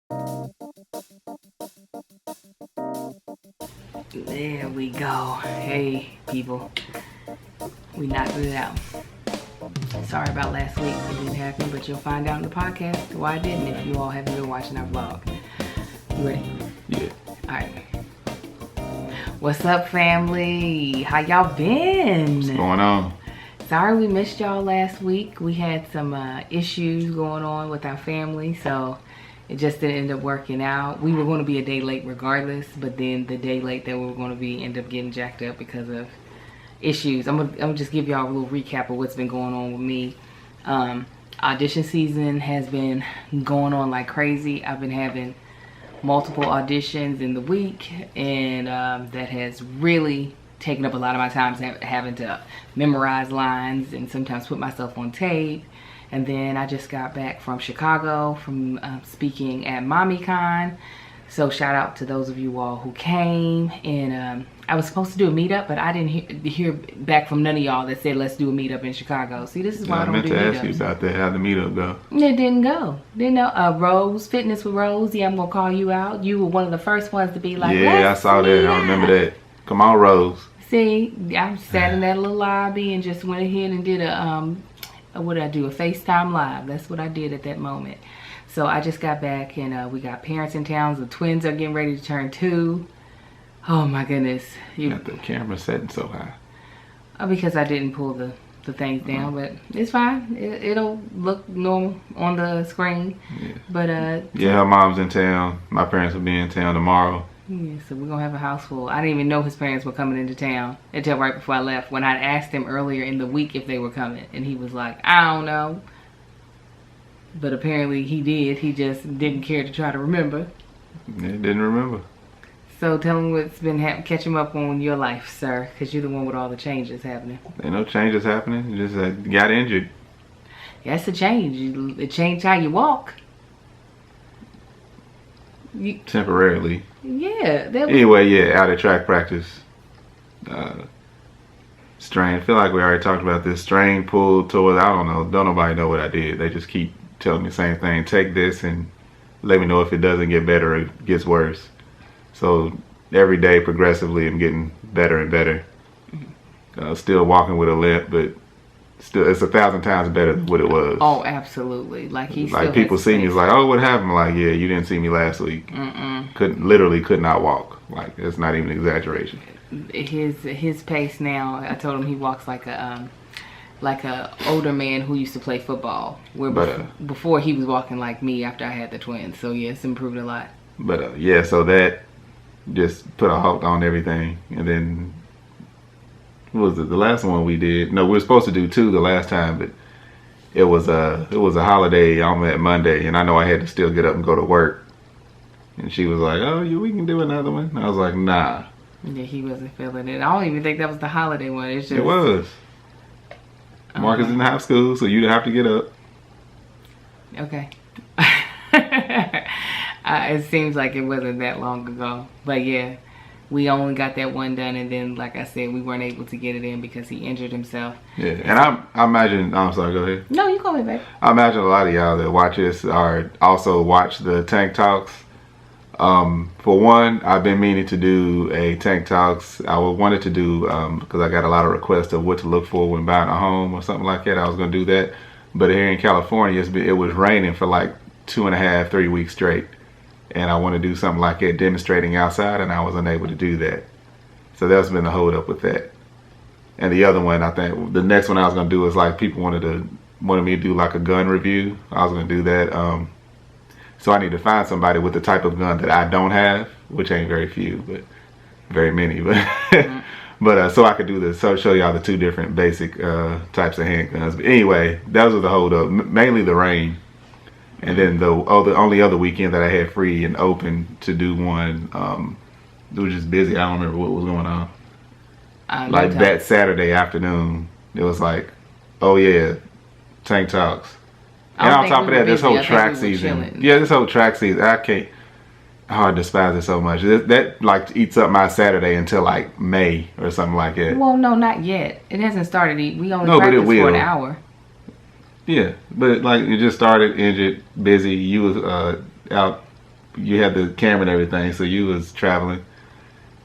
There we go. Hey, people. We knocked it out. Sorry about last week. It didn't happen, but you'll find out in the podcast why I didn't if you all haven't been watching our vlog. You ready? Yeah. Alright. What's up, family? How y'all been? What's going on? Sorry we missed y'all last week. We had some issues going on with our family, so it just didn't end up working out. We were going to be a day late regardless, but then the day late that we were going to be ended up getting jacked up because of issues. I'm gonna just give y'all a little recap of what's been going on with me. Audition season has been going on like crazy. I've been having multiple auditions in the week, and that has really taken up a lot of my time, having to memorize lines and sometimes put myself on tape. And then I just got back from Chicago from speaking at MommyCon. So shout out to those of you all who came. And I was supposed to do a meetup, but I didn't hear back from none of y'all that said let's do a meetup in Chicago. See, this is why I don't do meetups. I meant to ask you about that. How'd the meetup go? It didn't go. Didn't know. Rose, Fitness with Rose. Yeah, I'm gonna call you out. You were one of the first ones to be like, yeah, I saw that. I remember that. Come on, Rose. See, I sat in that little lobby and just went ahead and did a what did I do? A FaceTime live. That's what I did at that moment. So I just got back, and we got parents in town. The twins are getting ready to turn 2. Oh my goodness! You got the camera setting so high. Because I didn't pull the things down, but it's fine. It'll look normal on the screen. Yeah. But yeah, her mom's in town. My parents will be in town tomorrow. Yeah, so we're gonna have a house full. I didn't even know his parents were coming into town until right before I left, when I asked him earlier in the week if they were coming, and he was like, I don't know. But apparently he did. He just didn't care to try to remember. Yeah, didn't remember. So tell him what's been catch him up on your life, sir, because you're the one with all the changes happening. Ain't no changes happening. You just got injured. Yeah, that's a change. It changed how you walk. Temporarily. Yeah. Anyway, yeah, out of track practice. Strain. I feel like we already talked about this. Strain, pulled, toward. I don't know. Don't nobody know what I did. They just keep telling me the same thing. Take this and let me know if it doesn't get better or it gets worse. So every day, progressively, I'm getting better and better. Still walking with a limp, but still, it's 1,000 times better than what it was. Oh, absolutely. Like people see me, it's like, oh, what happened? I'm like, yeah, you didn't see me last week. Literally could not walk. Like, it's not even an exaggeration. His pace now, I told him he walks like a older man who used to play football. Before he was walking like me after I had the twins. So yeah, it's improved a lot. But yeah, so that just put a halt on everything. And then what was it? The last one we did? No, we were supposed to do 2 the last time, but it was a holiday on that Monday, and I know I had to still get up and go to work. And she was like, "Oh, yeah, we can do another one." And I was like, "Nah." Yeah, he wasn't feeling it. I don't even think that was the holiday one. It's just, it was. Marcus didn't have school, so you didn't have to get up. Okay. It seems like it wasn't that long ago, but yeah. We only got that one done, and then, like I said, we weren't able to get it in because he injured himself. Yeah, and I imagine, I'm sorry, go ahead. No, you call me back. I imagine a lot of y'all that watch this are also watch the Tank Talks. For one, I've been meaning to do a Tank Talks. I wanted to do, because I got a lot of requests of what to look for when buying a home or something like that. I was going to do that. But here in California, it was raining for like 2.5, 3 weeks straight. And I want to do something like that, demonstrating outside, and I was unable to do that. So that's been the hold up with that. And the other one, I think, the next one I was going to do is like people wanted me to do like a gun review. I was going to do that. So I need to find somebody with the type of gun that I don't have, which ain't very few, but very many. But so I could do this, so show y'all the 2 different basic types of handguns. But anyway, that was the hold up, mainly the rain. And then the only other weekend that I had free and open to do one, it was just busy. I don't remember what was going on. Like that Saturday afternoon, it was like, oh yeah, Tank Talks. And on top of that, this whole track season. Yeah, this whole track season, I despise it so much. That like eats up my Saturday until like May or something like that. Well, no, not yet. It hasn't started. We only practice for an hour. Yeah, but like it just started, injured, busy. You was out you had the camera and everything, so you was traveling.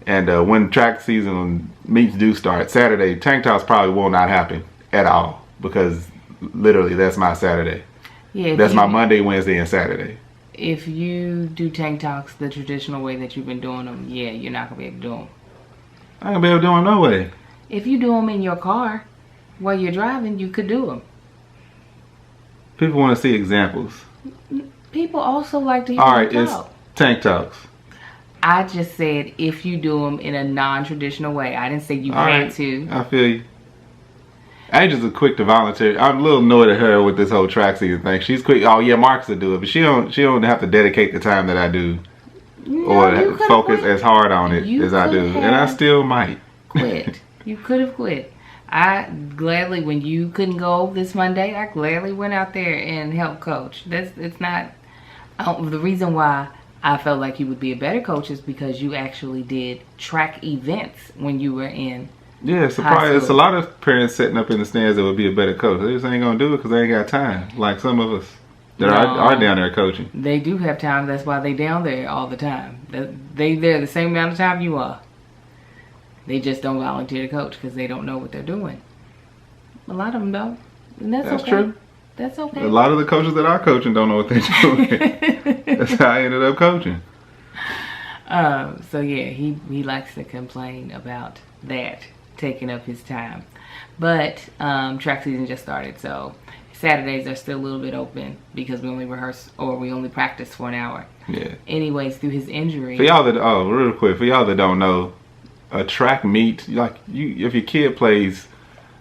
And when track season meets do start, Saturday, tank tops probably will not happen at all because literally that's my Saturday. Yeah, that's my Monday, Wednesday, and Saturday. If you do tank tops the traditional way that you've been doing them, yeah, you're not going to be able to do them. I ain't gonna be able to do them no way. If you do them in your car while you're driving, you could do them. People want to see examples. People also like to hear all right, them it's talk. tank tops. I just said if you do them in a non-traditional way. I didn't say you had to. I feel you. I ain't just quick to volunteer. I'm a little annoyed at her with this whole track season thing. She's quick. Oh yeah, Marcus will do it, but she don't have to dedicate the time that I do, or focus as hard on it as I do, and I still might quit. You could have quit. I gladly, when you couldn't go this Monday, I gladly went out there and helped coach. It's not the reason why I felt like you would be a better coach is because you actually did track events when you were in. Yeah, it's a lot of parents sitting up in the stands that would be a better coach. They just ain't gonna do it because they ain't got time. Like some of us that are down there coaching. They do have time. That's why they down there all the time. They there the same amount of time you are. They just don't volunteer to coach because they don't know what they're doing. A lot of them don't, and that's okay. True. That's okay. A lot of the coaches that are coaching don't know what they're doing. That's how I ended up coaching. So yeah, he likes to complain about that taking up his time, but track season just started, so Saturdays are still a little bit open because we only rehearse or we only practice for an hour. Yeah. Anyways, through his injury. For y'all that real quick, for y'all that don't know, a track meet, like if your kid plays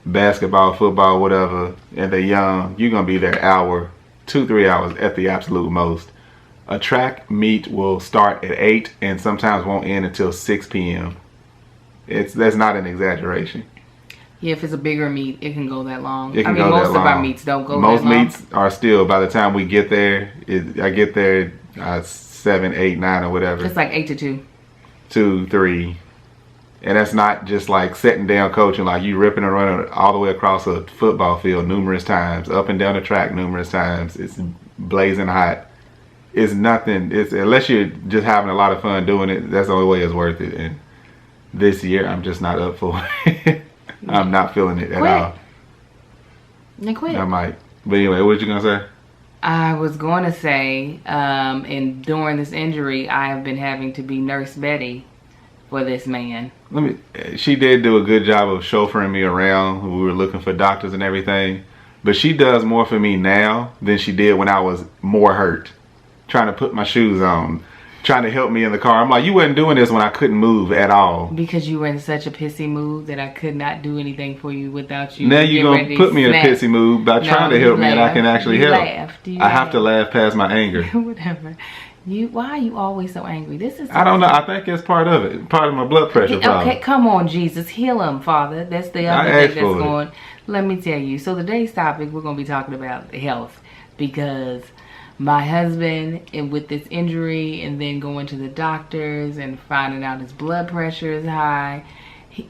basketball, football, whatever, and they're young, you're gonna be there hour, 2-3 hours at the absolute most. A track meet will start at 8 and sometimes won't end until 6 p.m. That's not an exageration. Yeah, if it's a bigger meet, it can go that long. It can go that long. Most of our meets don't go that long. Most meets are still, by the time we get there, I get there 7, 8, 9 or whatever. It's like 8 to 2. 2, 3. And that's not just like sitting down coaching, like you ripping and running all the way across a football field numerous times, up and down the track numerous times. It's blazing hot. It's nothing. It's unless you're just having a lot of fun doing it, that's the only way it's worth it. And this year, I'm just not up for it. I'm not feeling it at all. Then quit. I might. But anyway, what you gonna say? I was going to say, and during this injury, I have been having to be Nurse Betty for this man. She did do a good job of chauffeuring me around. We were looking for doctors and everything. But she does more for me now than she did when I was more hurt. Trying to put my shoes on. Trying to help me in the car. I'm like, you wasn't doing this when I couldn't move at all. Because you were in such a pissy mood that I could not do anything for you without you. Now you're going to put me in a pissy mood by trying to help me and I can actually help. I have to laugh past my anger. Whatever. Why are you always so angry? I don't know. I think it's part of it. Part of my blood pressure problem. Okay, come on, Jesus. Heal him, Father. That's the other thing that's going. Let me tell you. So today's topic, we're going to be talking about health. Because my husband, and with this injury and then going to the doctors and finding out his blood pressure is high,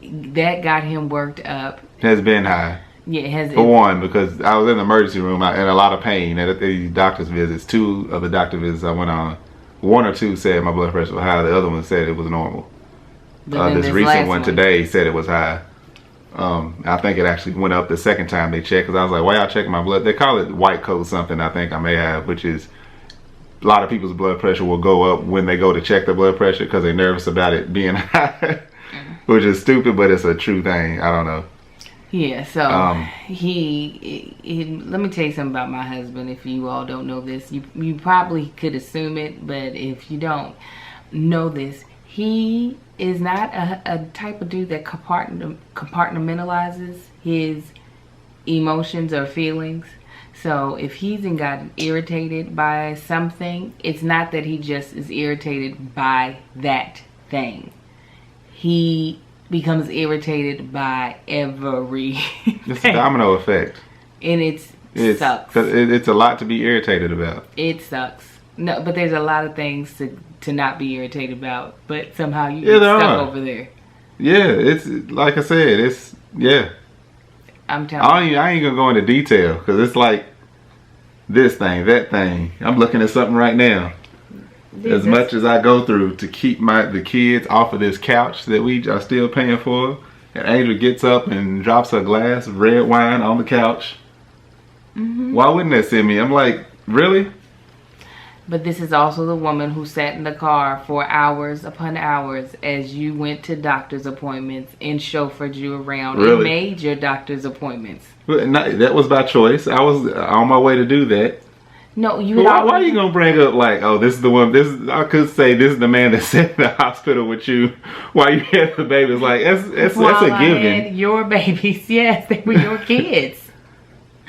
that got him worked up. Has been high. Yeah, it has. For one, because I was in the emergency room in a lot of pain at these doctor's visits. 2 of the doctor visits I went on, 1 or 2 said my blood pressure was high. The other one said it was normal. This recent one today said it was high. I think it actually went up the second time they checked because I was like, why y'all checking my blood? They call it white coat something, I think I may have, which is a lot of people's blood pressure will go up when they go to check their blood pressure because they're nervous about it being high, which is stupid, but it's a true thing. I don't know. Yeah, so he let me tell you something about my husband. If you all don't know this, you probably could assume it, but if you don't know this, he is not a type of dude that compartmentalizes his emotions or feelings. So if he's gotten irritated by something, it's not that he just is irritated by that thing. He becomes irritated by everything. It's a domino effect. And it sucks. It's a lot to be irritated about. It sucks. No, but there's a lot of things to not be irritated about, but somehow you get stuck over there. Yeah, it's like I said, I'm telling you. I ain't gonna go into detail because it's like this thing, that thing. I'm looking at something right now. As much as I go through to keep the kids off of this couch that we are still paying for, and Angel gets up and drops her glass of red wine on the couch. Why wouldn't that send me? I'm like, really? But this is also the woman who sat in the car for hours upon hours as you went to doctor's appointments and chauffeured you around and made your doctor's appointments. That was by choice. I was on my way to do that. No, you. Why are you gonna bring up like, oh, this is the one? I could say this is the man that sat in the hospital with you while you had the baby. It's like it's a given. Had your babies, yes, they were your kids.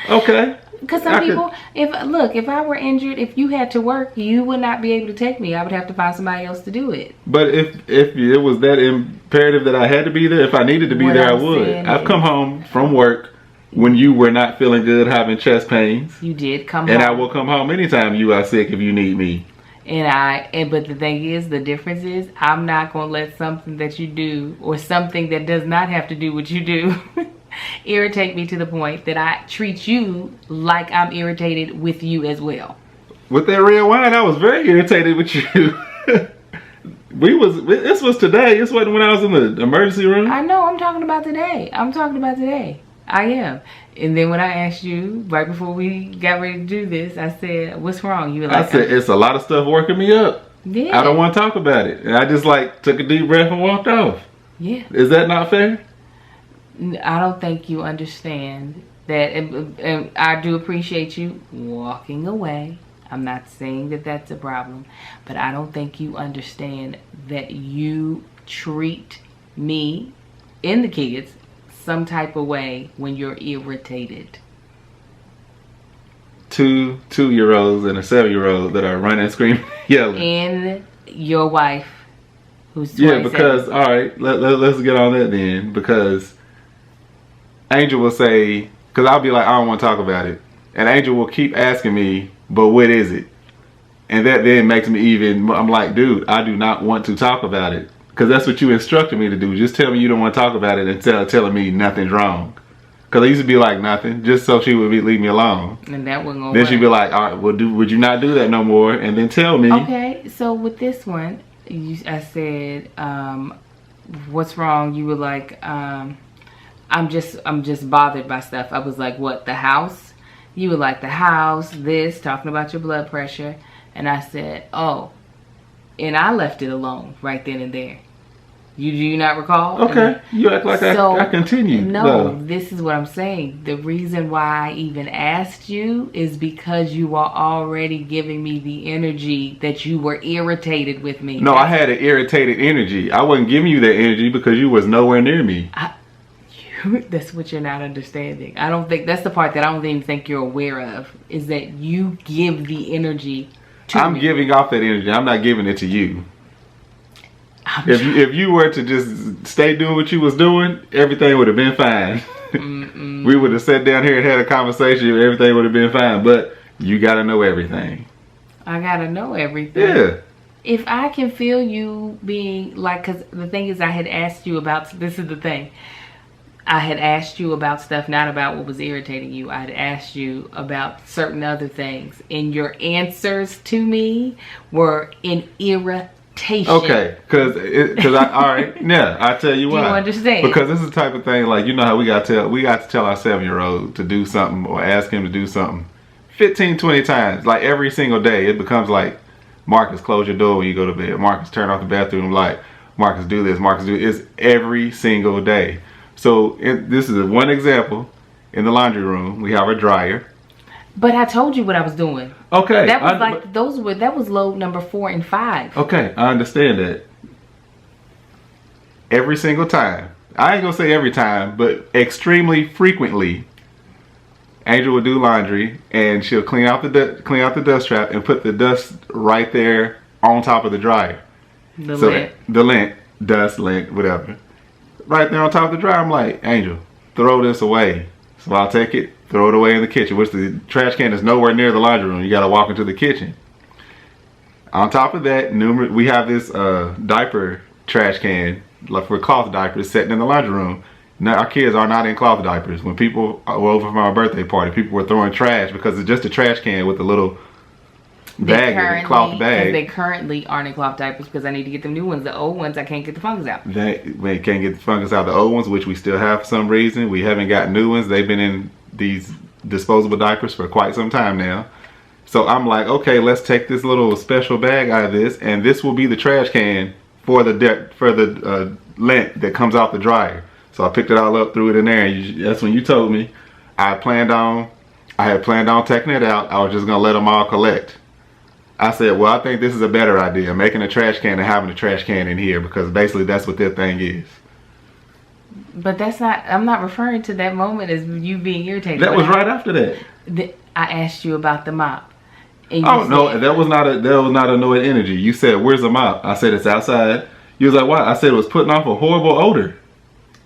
Okay. Because some people, if I were injured, if you had to work, you would not be able to take me. I would have to find somebody else to do it. But if it was that imperative that I had to be there, if I needed to be there, I would. I've come home from work when you were not feeling good, having chest pains. You did come home. And I will come home anytime you are sick if you need me. But the thing is, the difference is, I'm not going to let something that you do or something that does not have to do what you do irritate me to the point that I treat you like I'm irritated with you as well. With that red wine, I was very irritated with you. This was today. This wasn't when I was in the emergency room. I know. I'm talking about today. I am. And then when I asked you right before we got ready to do this, I said, "What's wrong?" You were like, "I said it's a lot of stuff working me up. Yeah. I don't want to talk about it." And I just took a deep breath and walked off. Yeah. Is that not fair? I don't think you understand that, and I do appreciate you walking away. I'm not saying that that's a problem, but I don't think you understand that you treat me and the kids some type of way when you're irritated. 2 2-year-olds and a 7-year-old that are running, screaming, yelling. And your wife, who's 27. Yeah, because, all right, let's get on that then, because Angel will say, because I'll be like, I don't want to talk about it. And Angel will keep asking me, but what is it? And that then makes me I'm like, dude, I do not want to talk about it. Because that's what you instructed me to do. Just tell me you don't want to talk about it and telling me nothing's wrong. Because I used to be like, nothing, just so she would leave me alone. And that wasn't going to work. Then she'd be like, all right, well, would you not do that no more? And then tell me. Okay, so with this one, I said, what's wrong? You were like, I'm just bothered by stuff. I was like, what, the house? You were like, the house, this, talking about your blood pressure. And I said, oh. And I left it alone right then and there. Do you not recall? Okay. You act like I continued. No, this is what I'm saying. The reason why I even asked you is because you were already giving me the energy that you were irritated with me. No, I had an irritated energy. I wasn't giving you that energy because you was nowhere near me. That's what you're not understanding. I don't think that's the part that I don't even think you're aware of, is that you give the energy to me. Giving off that energy. I'm not giving it to you. If you were to just stay doing what you was doing, everything would have been fine. We would have sat down here and had a conversation. Everything would have been fine. But you got to know everything. I got to know everything. Yeah. If I can feel you being like, because the thing is, I had asked you about, this is the thing. I had asked you about stuff, not about what was irritating you. I had asked you about certain other things. And your answers to me were in irritation. Okay, because all right, yeah, I tell you why. Do you understand? Because this is the type of thing, like, you know how we got to tell our 7-year-old to do something or ask him to do something 15, 20 times, like every single day. It becomes like, Marcus, close your door when you go to bed. Marcus, turn off the bathroom light. Marcus, do this. Marcus, do this. It's every single day. So this is one example. In the laundry room, we have a dryer. But I told you what I was doing. Okay. That was that was load number 4 and 5. Okay, I understand that. Every single time. I ain't gonna say every time, but extremely frequently, Angel will do laundry and she'll clean out the dust trap and put the dust right there on top of the dryer. The lint, dust, lint, whatever. Right there on top of the dryer, I'm like, Angel, throw this away. So I'll take it, throw it away in the kitchen, which the trash can is nowhere near the laundry room. You got to walk into the kitchen. On top of that, we have this diaper trash can, like for cloth diapers, sitting in the laundry room. Now, our kids are not in cloth diapers. When people were over from our birthday party, people were throwing trash because it's just a trash can with a little bag, cloth bag. They currently aren't in cloth diapers because I need to get them new ones. The old ones, I can't get the fungus out. We can't get the fungus out. The old ones, which we still have for some reason. We haven't got new ones. They've been in these disposable diapers for quite some time now. So I'm like, okay, let's take this little special bag out of this, and this will be the trash can for the lint that comes off the dryer. So I picked it all up, threw it in there, and that's when you told me I had planned on taking it out. I was just gonna let them all collect. I said, well, I think this is a better idea, making a trash can and having a trash can in here, because basically that's what that thing is. But that's not, I'm not referring to that moment as you being irritated. That was right after that. I asked you about the mop. Oh, no, that was not annoyed energy. You said, where's the mop? I said, it's outside. You was like, why? I said it was putting off a horrible odor.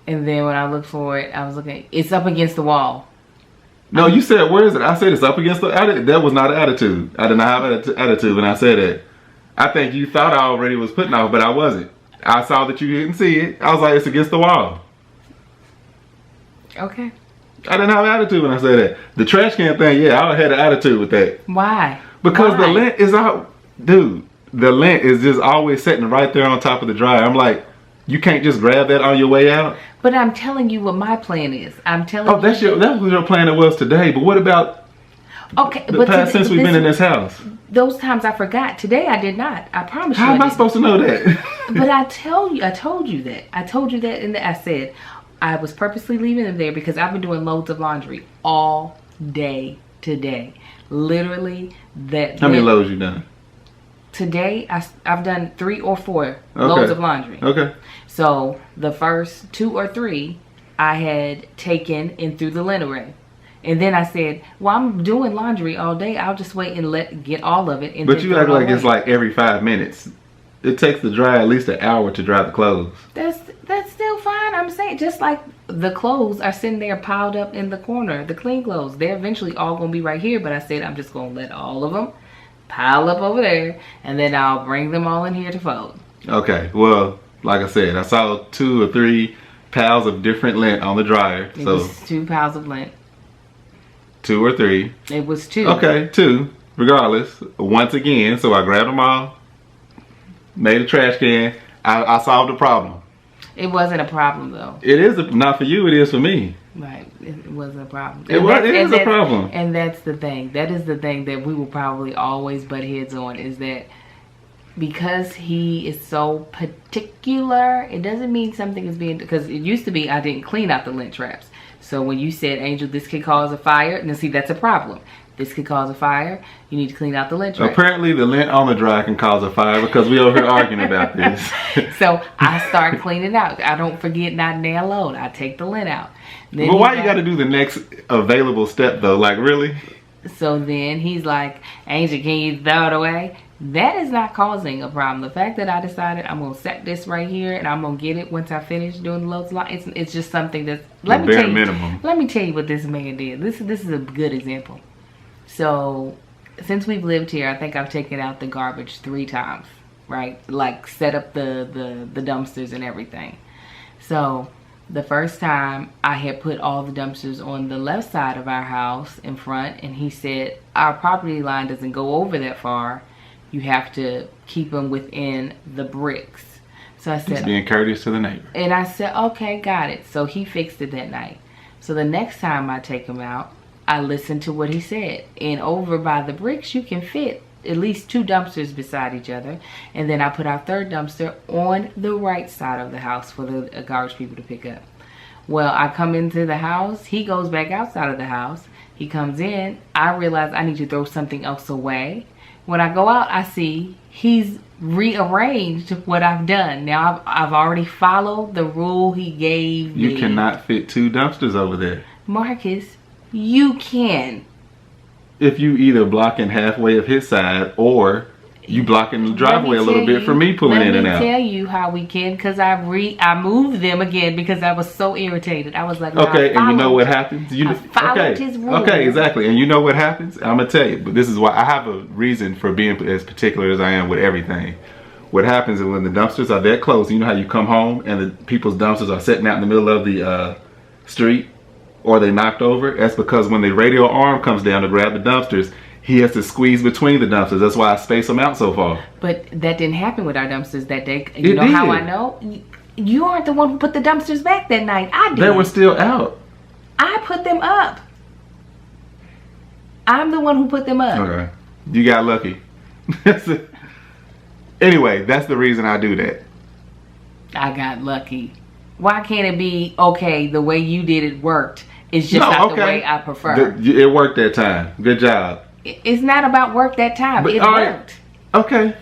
And then when I looked for it, I was looking, it's up against the wall. No, you said, where is it? I said, it's up against the, that was not an attitude. I did not have an attitude when I said that. I think you thought I already was putting off, but I wasn't. I saw that you didn't see it. I was like, it's against the wall. Okay. I didn't have an attitude when I said that. The trash can thing, yeah, I had an attitude with that. Why? Because the lint is out. Dude, the lint is just always sitting right there on top of the dryer. I'm like, you can't just grab that on your way out? But I'm telling you what my plan is. I'm telling you. Oh, that was your plan. It was today. But what about since we've been in this house? Those times I forgot. Today I did not. I promise you. How am I supposed to know that? But I told you that. I told you that, and I said I was purposely leaving them there because I've been doing loads of laundry all day today. Literally that. How many loads you done? Today I've done 3 or 4 loads of laundry. Okay. So the first 2 or 3 I had taken and threw the lint away. And then I said, well, I'm doing laundry all day. I'll just wait and get all of it. And but you act like it's like every 5 minutes. It takes the dryer at least an hour to dry the clothes. That's still fine. I'm saying just like the clothes are sitting there piled up in the corner, the clean clothes. They're eventually all going to be right here. But I said I'm just going to let all of them pile up over there. And then I'll bring them all in here to fold. Okay. Well, like I said, I saw 2 or 3 piles of different lint on the dryer. It was 2 piles of lint. 2 or 3. It was 2. Okay, 2. Regardless, once again, so I grabbed them all, made a trash can. I solved the problem. It wasn't a problem though. It is not for you. It is for me. Right. It wasn't a problem. It is a problem. And that's the thing. That is the thing that we will probably always butt heads on, is that because he is so particular, it doesn't mean something is being, because it used to be I didn't clean out the lint traps. So when you said, Angel, this could cause a fire, now see, that's a problem. This could cause a fire. You need to clean out the lint traps. Apparently the lint on the dryer can cause a fire because we over here arguing about this. So I start cleaning out. I don't forget not nail load. I take the lint out. Then but why you got to do the next available step though? Like really? So then he's like, Angel, can you throw it away? That is not causing a problem. The fact that I decided I'm going to set this right here and I'm going to get it once I finish doing the loads, it's just something that's, let me tell you what this man did. This is a good example. So since we've lived here, I think I've taken out the garbage 3 times, right? Like set up the dumpsters and everything. So the first time I had put all the dumpsters on the left side of our house in front, and he said, our property line doesn't go over that far. You have to keep them within the bricks. So I said, he's being courteous to the neighbor. And I said, okay, got it. So he fixed it that night. So the next time I take them out, I listened to what he said. And over by the bricks, you can fit at least 2 dumpsters beside each other. And then I put our 3rd dumpster on the right side of the house for the garbage people to pick up. Well, I come into the house. He goes back outside of the house. He comes in. I realize I need to throw something else away. When I go out, I see he's rearranged what I've done. Now, I've already followed the rule he gave me. You cannot fit 2 dumpsters over there. Marcus, you can. If you either blocking halfway of his side or you blocking the driveway a little bit for me pulling in and out. Let me tell you how we can, because I moved them again because I was so irritated. I was like, okay, and you know what happens? I followed his rule. Okay, exactly. And you know what happens? I'm going to tell you, but this is why I have a reason for being as particular as I am with everything. What happens is when the dumpsters are that close, you know how you come home and the people's dumpsters are sitting out in the middle of the street, or they knocked over? That's because when the radial arm comes down to grab the dumpsters, he has to squeeze between the dumpsters. That's why I space them out so far. But that didn't happen with our dumpsters that day. It know how did. I know? You aren't the one who put the dumpsters back that night. I did. They were still out. I put them up. I'm the one who put them up. Okay. You got lucky. Anyway, that's the reason I do that. I got lucky. Why can't it be, okay, the way you did it worked? It's just not the way I prefer. It worked that time. Good job. It's not about work that time. But, it all worked. Right. Okay.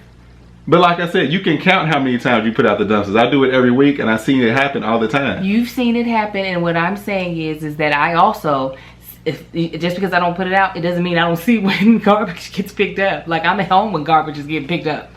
But like I said, you can count how many times you put out the dumpsters. I do it every week, and I've seen it happen all the time. You've seen it happen, and what I'm saying is that I also, just because I don't put it out, it doesn't mean I don't see when garbage gets picked up. Like, I'm at home when garbage is getting picked up.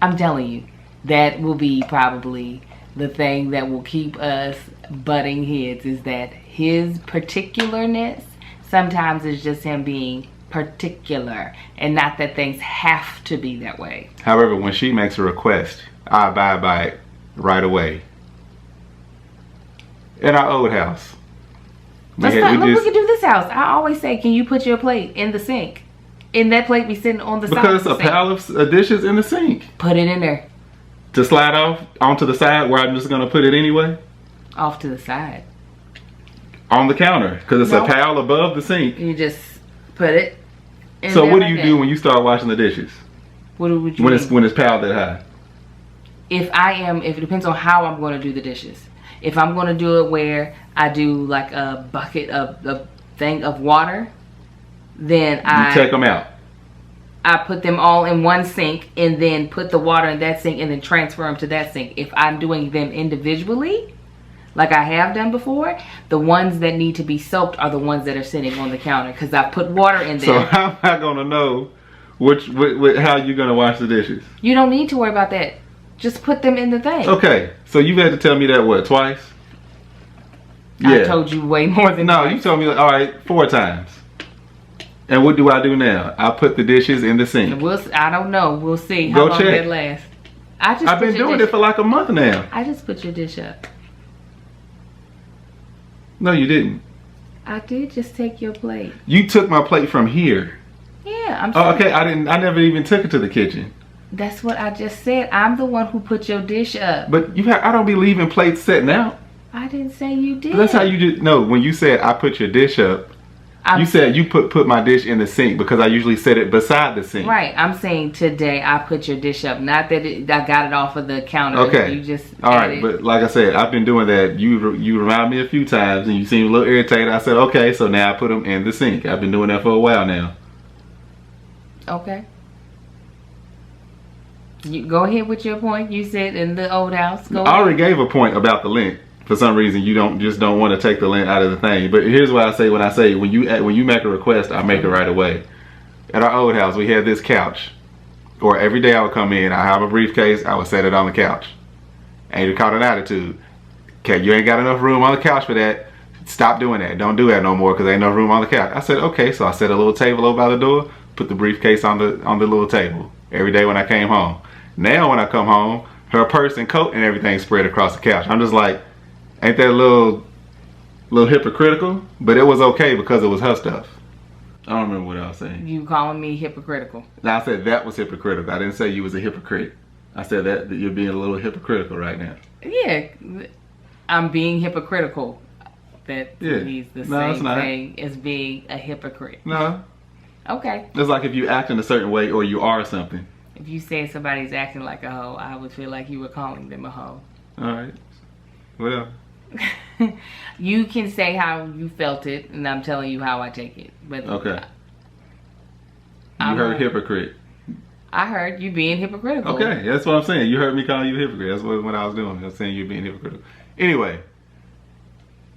I'm telling you, that will be probably the thing that will keep us butting heads, is that his particularness sometimes is just him being particular, and not that things have to be that way. However, when she makes a request, I abide by it right away. In our old house. Look, we can do this house. I always say, can you put your plate in the sink? And that plate be sitting on the side. Because a pile of dishes in the sink. Put it in there. To slide off onto the side where I'm just going to put it anyway? Off to the side. On the counter. Because it's a pile above the sink. You just put it in So there what do you do when you start washing the dishes? What would you when mean? When it's piled that high? If it depends on how I'm going to do the dishes. If I'm going to do it where I do like a bucket of a thing of water, then You take them out. I put them all in one sink and then put the water in that sink and then transfer them to that sink. If I'm doing them individually, like I have done before, the ones that need to be soaked are the ones that are sitting on the counter, because I put water in there. So how am I going to know how you're going to wash the dishes? You don't need to worry about that. Just put them in the thing. Okay, so you've had to tell me that, what, twice? I told you way more than No, twice. you told me, all right, 4 times. And what do I do now? I put the dishes in the sink. I don't know. We'll see how Go long check. that lasts. I've been doing it for like a month now. I just put your dish up. No, you didn't. I did just take your plate. You took my plate from here. Yeah, I'm Oh, sorry. okay. I never even took it to the kitchen. That's what I just said. I'm the one who put your dish up. But I don't be leaving plates sitting out. I didn't say you did. But that's how you did. No, when you said I put your dish up, you said you put my dish in the sink, because I usually set it beside the sink. Right. I'm saying today I put your dish up. Not that I got it off of the counter. Okay. You just all right. But like I said, I've been doing that. You remind me a few times, and you seem a little irritated. I said, okay, so now I put them in the sink. I've been doing that for a while now. Okay. You go ahead with your point. You said in the old house. Go I already ahead. gave a point about the lint. For some reason, you don't want to take the lint out of the thing. But here's what I say when you make a request, I make it right away. At our old house, we had this couch, or every day I would come in, I have a briefcase, I would set it on the couch. Angel caught an attitude. Okay, you ain't got enough room on the couch for that. Stop doing that. Don't do that no more, because ain't enough room on the couch. I said, okay, so I set a little table over by the door, put the briefcase on the little table every day when I came home. Now when I come home, her purse and coat and everything spread across the couch. I'm just like, ain't that a little hypocritical? But it was okay because it was her stuff. I don't remember what I was saying. You calling me hypocritical? Now I said that was hypocritical. I didn't say you was a hypocrite. I said that you're being a little hypocritical right now. Yeah, I'm being hypocritical. That he's the same thing as being a hypocrite. No. Okay. It's like if you act in a certain way or you are something. If you say somebody's acting like a hoe, I would feel like you were calling them a hoe. All right. Whatever. You can say how you felt it, and I'm telling you how I take it. But okay. You heard hypocrite. I heard you being hypocritical. Okay, that's what I'm saying. You heard me call you a hypocrite. That's what I was doing. I was saying you're being hypocritical. Anyway,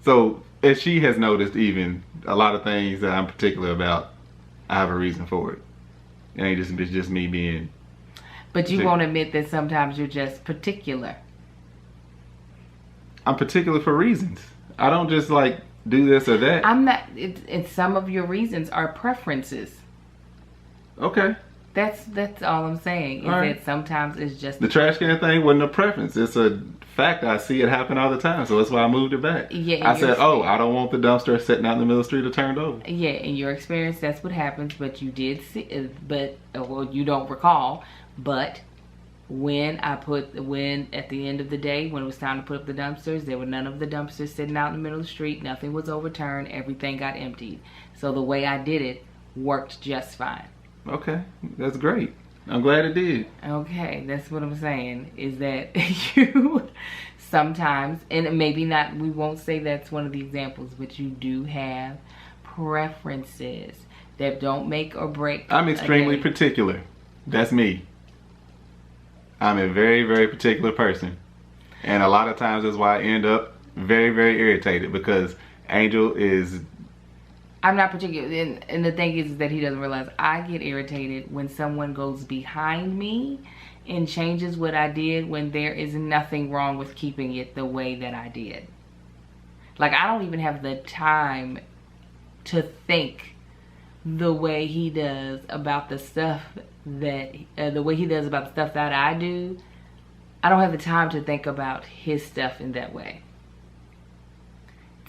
so as she has noticed, even a lot of things that I'm particular about, I have a reason for it. It ain't just me being. But you won't admit that sometimes you're just particular. I'm particular for reasons. I don't just like do this or that. I'm not. It's some of your reasons are preferences. Okay. That's all I'm saying. Is Right. that sometimes it's just The trash can thing wasn't a preference. It's a fact. I see it happen all the time, so that's why I moved it back. Yeah, I said, oh, I don't want the dumpster sitting out in the middle of the street or turned over. Yeah, in your experience, that's what happens. But you did see, well, you don't recall. But when at the end of the day, when it was time to put up the dumpsters, there were none of the dumpsters sitting out in the middle of the street. Nothing was overturned. Everything got emptied. So the way I did it worked just fine. Okay, that's great. I'm glad it did. Okay, that's what I'm saying, is that you sometimes, and maybe not, we won't say that's one of the examples, but you do have preferences that don't make or break. I'm extremely a day. particular. That's me. I'm a very, very particular person. And a lot of times that's why I end up very, very irritated, because Angel is... I'm not particular, and the thing is that he doesn't realize I get irritated when someone goes behind me and changes what I did when there is nothing wrong with keeping it the way that I did. Like, I don't even have the time to think the way he does about the stuff that I do. I don't have the time to think about his stuff in that way.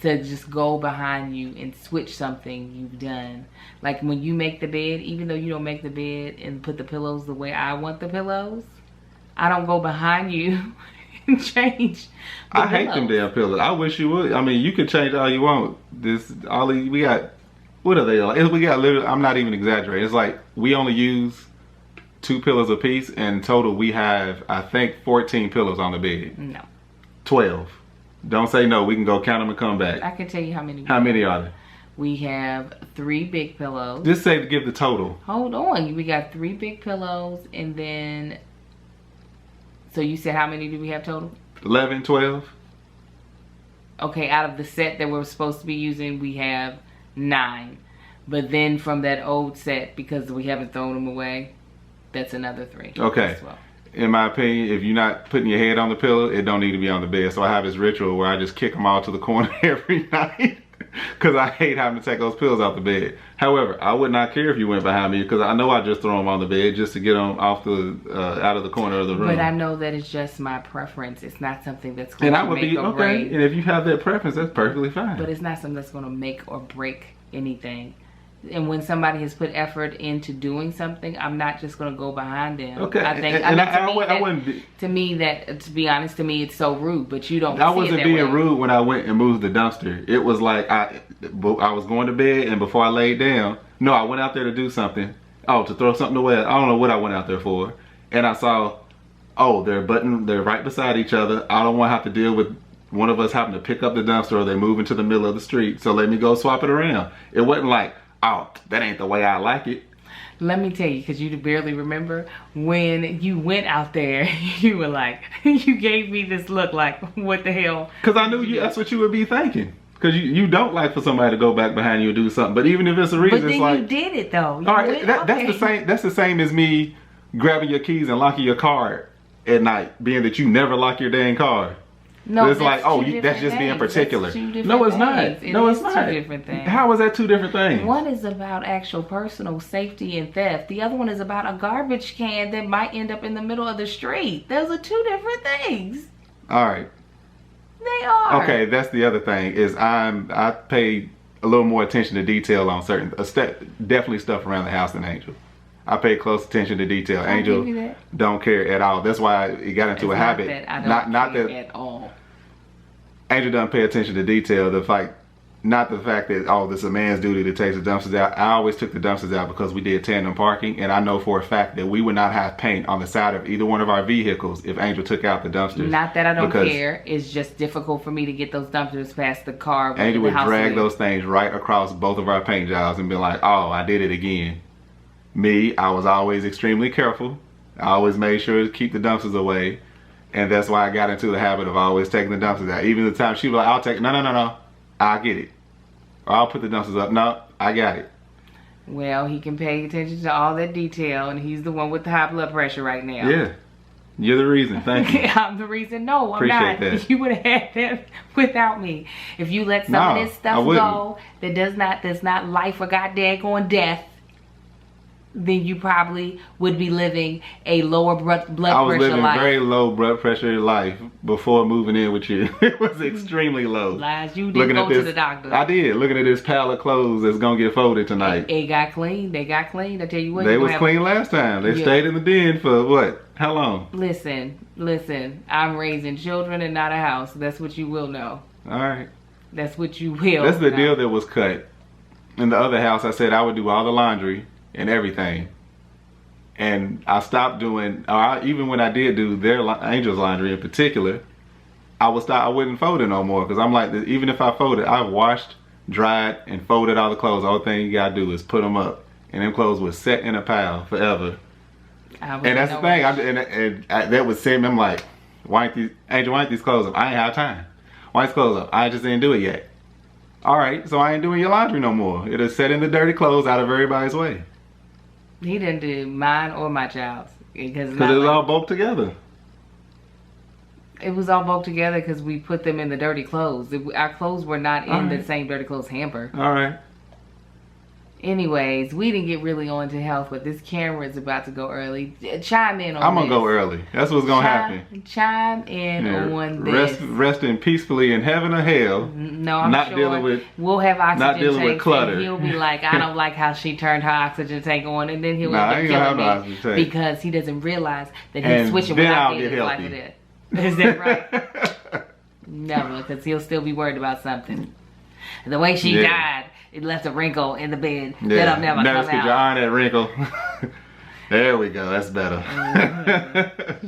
To just go behind you and switch something you've done. Like when you make the bed, even though you don't make the bed and put the pillows the way I want the pillows, I don't go behind you and change the I hate them damn pillows. I wish you would. I mean, you could change all you want. We got, what are they like? We got literally, I'm not even exaggerating. It's like we only use 2 pillows a piece, and total we have, I think, 14 pillows on the bed. No. 12. Don't say no. We can go count them and come back. I can tell you how many. How many are there? We have 3 big pillows. Just say to give the total. Hold on. We got 3 big pillows, and then... So you said how many do we have total? 11, 12. Okay, out of the set that we're supposed to be using, we have 9. But then from that old set, because we haven't thrown them away, that's another 3. Okay. Well. In my opinion, if you're not putting your head on the pillow, it don't need to be on the bed. So I have this ritual where I just kick them all to the corner every night, because I hate having to take those pillows off the bed. However, I would not care if you went behind me, because I know I just throw them on the bed just to get them off the out of the corner of the room. But I know that it's just my preference. It's not something that's going to make or break. And if you have that preference, that's perfectly fine. But it's not something that's going to make or break anything. And when somebody has put effort into doing something, I'm not just going to go behind them. Okay. I think, to be honest, to me, it's so rude, but you don't. I wasn't being rude when I went and moved the dumpster. It was like I was going to bed, and before I laid down, no, I went out there to do something. Oh, to throw something away. I don't know what I went out there for. And I saw, oh, they're right beside each other. I don't want to have to deal with one of us having to pick up the dumpster, or they move into the middle of the street. So let me go swap it around. It wasn't like, oh, that ain't the way I like it. Let me tell you, because you barely remember, when you went out there, you were like, you gave me this look like, what the hell? Because I knew that's what you would be thinking. Because you don't like for somebody to go back behind you and do something. But even if it's a reason, but then it's like, you did it though. All right, that's the same as me grabbing your keys and locking your car at night, being that you never lock your dang car. No, it's like, oh, that's just being particular. No, it's not. No, it's not. 2 different things. How is that 2 different things? One is about actual personal safety and theft. The other one is about a garbage can that might end up in the middle of the street. Those are 2 different things. All right. They are. Okay, that's the other thing is I pay a little more attention to detail on certain definitely stuff around the house than Angel. I pay close attention to detail. Angel don't care at all. That's why it got into a habit. Not that at all. Angel doesn't pay attention to detail. Not the fact that, oh, this is a man's duty to take the dumpsters out. I always took the dumpsters out because we did tandem parking, and I know for a fact that we would not have paint on the side of either one of our vehicles if Angel took out the dumpsters. Not that I don't care. It's just difficult for me to get those dumpsters past the car. Angel would drag those things right across both of our paint jobs and be like, oh, I did it again. Me, I was always extremely careful. I always made sure to keep the dumpsters away. And that's why I got into the habit of always taking the dumpsters out. Even the time she was like, I'll take it. No. I'll get it. Or I'll put the dumpsters up. No, I got it. Well, he can pay attention to all that detail, and he's the one with the high blood pressure right now. Yeah. You're the reason. Thank you. I'm the reason. No, I'm Appreciate not. That. You would have had that without me. If you let some of this stuff go that does not life or goddamn death. then you probably would be living a lower blood I pressure was living life. very low blood pressure life before moving in with you. It was extremely low. Lies, you didn't go to the doctor. I did. Looking at this pile of clothes that's gonna get folded tonight. It got clean. They got clean. I tell you what. They was clean last time. They stayed in the den for what? How long? Listen. I'm raising children and not a house. That's what you will know. All right. That's what you will. That's the deal that was cut. In the other house, I said I would do all the laundry and everything. And I stopped doing, even when I did do their Angel's laundry in particular, I wouldn't fold it no more. Because I'm like, even if I fold it, I've washed, dried, and folded all the clothes. The only thing you got to do is put them up. And them clothes would set in a pile forever. And that's the thing. That would send me, I'm like, Angel, why ain't these clothes up? I ain't have time. Why ain't these clothes up? I just didn't do it yet. All right, so I ain't doing your laundry no more. It'll set in the dirty clothes out of everybody's way. He didn't do mine or my child's. Because it was all bulked together. It was all bulked together because we put them in the dirty clothes. Our clothes were not in the same dirty clothes hamper. All right. Anyways, we didn't get really on to health, but this camera is about to go early. Chime in on I'm going to go early. That's what's going to happen. Chime in on this. Resting peacefully in heaven or hell. No, I'm not sure dealing with, we'll have oxygen not dealing tanks with clutter. And he'll be like, I don't like how she turned her oxygen tank on, and then he'll end up killing me because he doesn't realize that he's switching without being his life of death. Is that right? Never, because he'll still be worried about something. The way she died, it left a wrinkle in the bed that'll never come out. Your iron that wrinkle. There we go. That's better.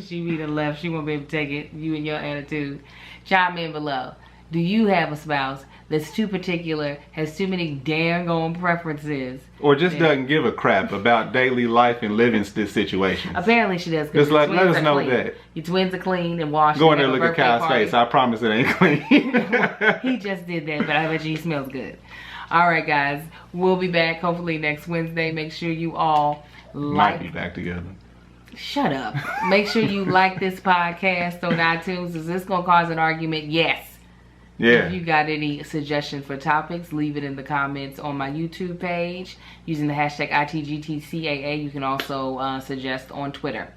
She be the left. She won't be able to take it. You and your attitude. Chime in below. Do you have a spouse that's too particular, has too many dang on preferences? Or just doesn't give a crap about daily life and living situations? Apparently she does. Just let us know that. Your twins are clean and washed. Go in there and look at Kyle's face. I promise it ain't clean. He just did that, but I bet you he smells good. Alright guys, we'll be back hopefully next Wednesday. Make sure you all might be back together. Shut up. Make sure you like this podcast on iTunes. Is this going to cause an argument? Yes. Yeah. If you got any suggestions for topics, leave it in the comments on my YouTube page using the hashtag ITGTCAA. You can also suggest on Twitter.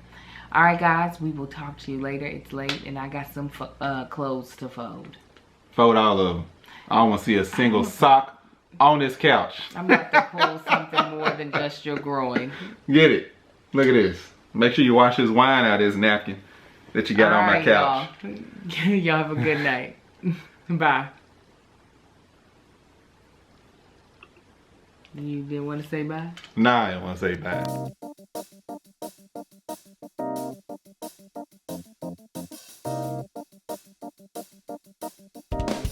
Alright guys, we will talk to you later. It's late and I got some clothes to fold. Fold all of them. I don't want to see a single sock on this couch. I'm about to pull something more than just your groin. Get it. Look at this. Make sure you wash this wine out of this napkin that you got on my couch. Y'all have a good night. Bye. You didn't want to say bye? Nah, I didn't want to say bye.